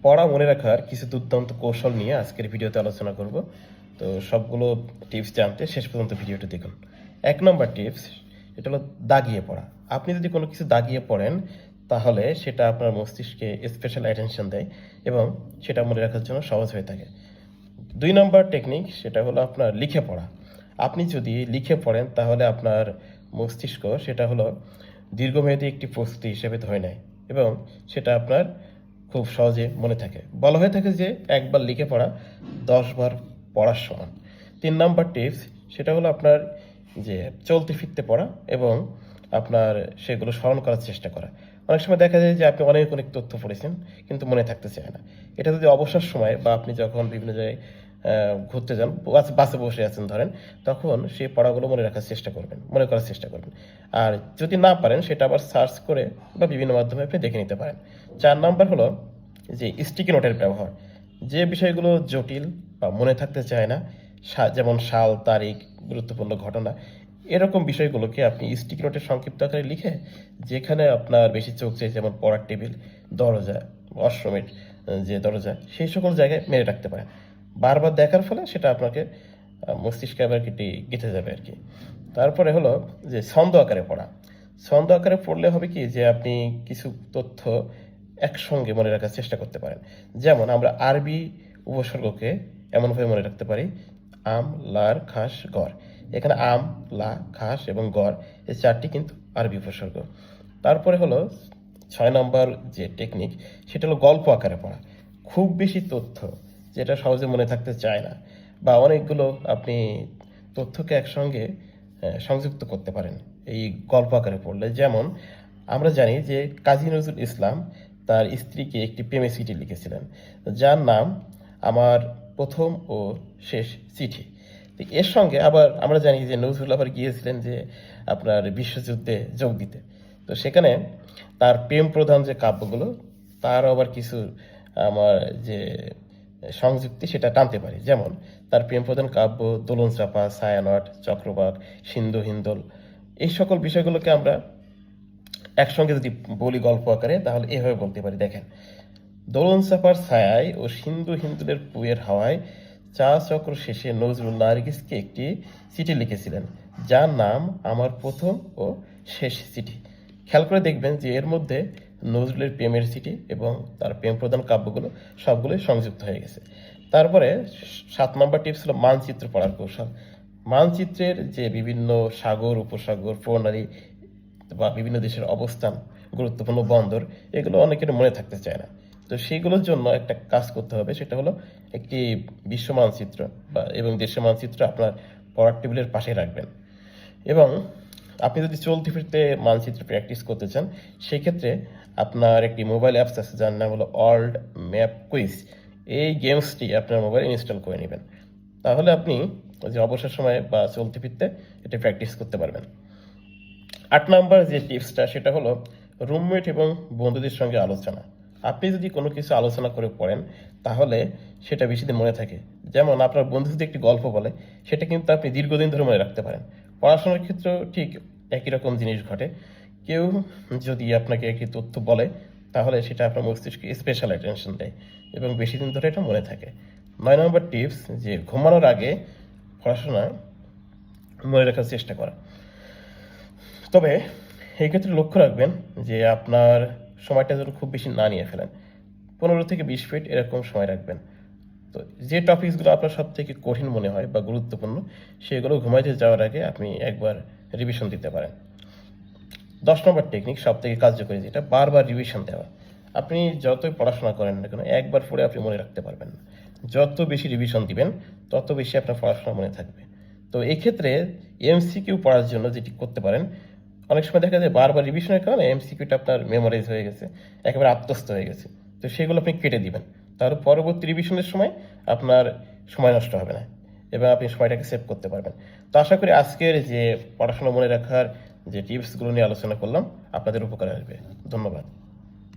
পড়া মনে রাখার কিছু দুর্দান্ত কৌশল নিয়ে আজকের ভিডিওতে আলোচনা করব। তো সবগুলো টিপস জানতে শেষ পর্যন্ত ভিডিওটি দেখুন। 1 নম্বর টিপস, এটা হলো দাগিয়ে পড়া। আপনি যদি কোনো কিছু দাগিয়ে পড়েন তাহলে সেটা আপনার মস্তিষ্কে স্পেশাল অ্যাটেনশন দেয় এবং সেটা মনে রাখার জন্য সহজ হয়ে থাকে। 2 নম্বর টেকনিক, সেটা হলো আপনার লিখে পড়া। আপনি যদি লিখে পড়েন তাহলে আপনার মস্তিষ্ক সেটা হলো দীর্ঘমেয়াদী একটি প্রস্তুতি হিসেবে ধরে নেয় এবং সেটা আপনার খুব সহজে মনে থাকে। বলা হয়ে থাকে যে একবার লিখে পড়া 10 বার পড়ার সমান। 3 নম্বর টিপস, সেটা হলো আপনার যে চলতে ফিরতে পড়া এবং আপনার সেগুলো স্মরণ করার চেষ্টা করা। অনেক সময় দেখা যায় যে আপনি অনেক অনেক তথ্য পড়েছেন কিন্তু মনে থাকতে চায় না। এটা যদি অবসর সময় বা আপনি যখন বিভিন্ন জায়গায় ঘুরতে যান, বাসে বসে আছেন ধরেন, তখন সেই পড়াগুলো মনে রাখার চেষ্টা করবেন, মনে করার চেষ্টা করবেন। আর যদি না পারেন সেটা আবার সার্চ করে বা বিভিন্ন মাধ্যমে আপনি দেখে নিতে পারেন। 4 নাম্বার হলো যে স্টিকি নোটের ব্যবহার। যে বিষয়গুলো জটিল বা মনে থাকতে চায় না, যেমন সাল, তারিখ, গুরুত্বপূর্ণ ঘটনা, এরকম বিষয়গুলোকে আপনি স্টিকি নোটের সংক্ষিপ্ত আকারে লিখে যেখানে আপনার বেশি চোখ চাই, যেমন পড়ার টেবিল, দরজা, ওয়াশরুমের যে দরজা, সেই সকল জায়গায় মেরে রাখতে পারেন। বারবার দেখার ফলে সেটা আপনাকে মস্তিষ্কে আবার কেটে গেঁথে যাবে আর কি। তারপরে হলো যে ছন্দ আকারে পড়া। ছন্দ আকারে পড়লে হবে কি যে আপনি কিছু তথ্য একসঙ্গে মনে রাখার চেষ্টা করতে পারেন। যেমন আমরা আরবি উপসর্গকে এমনভাবে মনে রাখতে পারি, আম, লার, খাস, গর। এখানে আম, লা, খাস এবং গর, এই 4টি কিন্তু আরবি উপসর্গ। তারপরে হলো 6 নম্বর যে টেকনিক, সেটা হলো গল্প আকারে পড়া। খুব বেশি তথ্য যেটা সহজে মনে থাকতে চায় না বা অনেকগুলো আপনি তথ্যকে একসঙ্গে সংযুক্ত করতে পারেন এই গল্প আকারে পড়লে। যেমন আমরা জানি যে কাজী নজরুল ইসলাম তার স্ত্রীকে একটি প্রেমের চিঠি লিখেছিলেন, যার নাম আমার প্রথম ও শেষ চিঠি। তো এর সঙ্গে আবার আমরা জানি যে নজরুল আবার গিয়েছিলেন যে আপনার বিশ্বযুদ্ধে যোগ দিতে। তো সেখানে তার প্রেম প্রধান যে কাব্যগুলো, তার আবার কিছু আমার যে সংযুক্তি সেটা টানতে পারি। যেমন তার প্রেম প্রধান কাব্য দোলন চাপা, ছায়ানট, চক্রবাক, সিন্ধু হিন্দোল, এই সকল বিষয়গুলোকে আমরা একসঙ্গে যদি বলি গল্প আকারে তাহলে এভাবে বলতে পারি। দেখেন, দোলন চাপার ছায়ায় ও সিন্ধু হিন্দুলের পুয়ের হাওয়ায় চা চক্র শেষে নজরুল নার্গিসকে একটি চিঠি লিখেছিলেন, যার নাম আমার প্রথম ও শেষ চিঠি। খেয়াল করে দেখবেন যে এর মধ্যে নজরুলের প্রেমের চিঠি এবং তার প্রেম প্রধান কাব্যগুলো সবগুলোই সংযুক্ত হয়ে গেছে। তারপরে 7 নম্বর টিপস হলো মানচিত্র পড়ার কৌশল। মানচিত্রের যে বিভিন্ন সাগর, উপসাগর, প্রণালী বা বিভিন্ন দেশের অবস্থান, গুরুত্বপূর্ণ বন্দর, এগুলো অনেকের মনে থাকতে চায় না। তো সেইগুলোর জন্য একটা কাজ করতে হবে, সেটা হলো একটি বিশ্ব মানচিত্র এবং দেশের মানচিত্র আপনার পড়ার টেবিলের পাশে রাখবেন। এবং আপনি যদি চলতে ফিরতে মানচিত্র প্র্যাকটিস করতে চান, সেক্ষেত্রে আপনার একটি মোবাইল অ্যাপস আছে যার নাম হলো ওয়ার্ল্ড ম্যাপ কুইজ। এই গেমসটি আপনার মোবাইলে ইনস্টল করে নেবেন, তাহলে আপনি যে অবসর সময়ে বা চলতে ফিরতে এটা প্র্যাকটিস করতে পারবেন। 8 নাম্বার যে টিপসটা, সেটা হলো রুমমেট এবং বন্ধুদের সঙ্গে আলোচনা। আপনি যদি কোনো কিছু আলোচনা করে পড়েন তাহলে সেটা বেশি দিন মনে থাকে। যেমন আপনার বন্ধু যদি একটি গল্প বলে, সেটা কিন্তু আপনি দীর্ঘদিন ধরে মনে রাখতে পারেন। পড়াশোনার ক্ষেত্রেও ঠিক একই রকম জিনিস ঘটে। কেউ যদি আপনাকে একটি তথ্য বলে তাহলে সেটা আপনার মস্তিষ্কে স্পেশাল অ্যাটেনশন দেয় এবং বেশি দিন ধরে এটা মনে থাকে। 9 নম্বর টিপস, যে ঘুমানোর আগে পড়াশোনা মনে রাখার চেষ্টা করা। তবে এই ক্ষেত্রে লক্ষ্য রাখবেন যে আপনার সময়টা যেন খুব বেশি না নিয়ে ফেলেন। 15 থেকে 20 মিনিট এরকম সময় রাখবেন। তো যে টপিকসগুলো আপনার সব থেকে কঠিন মনে হয় বা গুরুত্বপূর্ণ, সেগুলো ঘুমাইতে যাওয়ার আগে আপনি একবার রিভিশন দিতে পারেন। 10 নম্বর টেকনিক, সব থেকে কার্যকরী যেটা, বারবার রিভিশন দেওয়া। আপনি যতই পড়াশোনা করেন না কেন, একবার পড়ে আপনি মনে রাখতে পারবেন না। যত বেশি রিভিশন দিবেন তত বেশি আপনার পড়াশোনা মনে থাকবে। তো এই ক্ষেত্রে এমসিকিউ পড়ার জন্য যেটি করতে পারেন, অনেক সময় দেখা যায় বারবার রিভিশনের কারণে এমসিকিউটা আপনার মেমোরাইজ হয়ে গেছে, একেবারে আত্মস্থ হয়ে গেছে। তো সেগুলো আপনি কেটে দিবেন, তাহলে পরবর্তী রিভিশনের সময় আপনার সময় নষ্ট হবে না এবং আপনি সময়টাকে সেভ করতে পারবেন। তো আশা করি আজকের যে পড়াশোনা মনে রাখার যে টিপসগুলো নিয়ে আলোচনা করলাম আপনাদের উপকারে আসবে। ধন্যবাদ।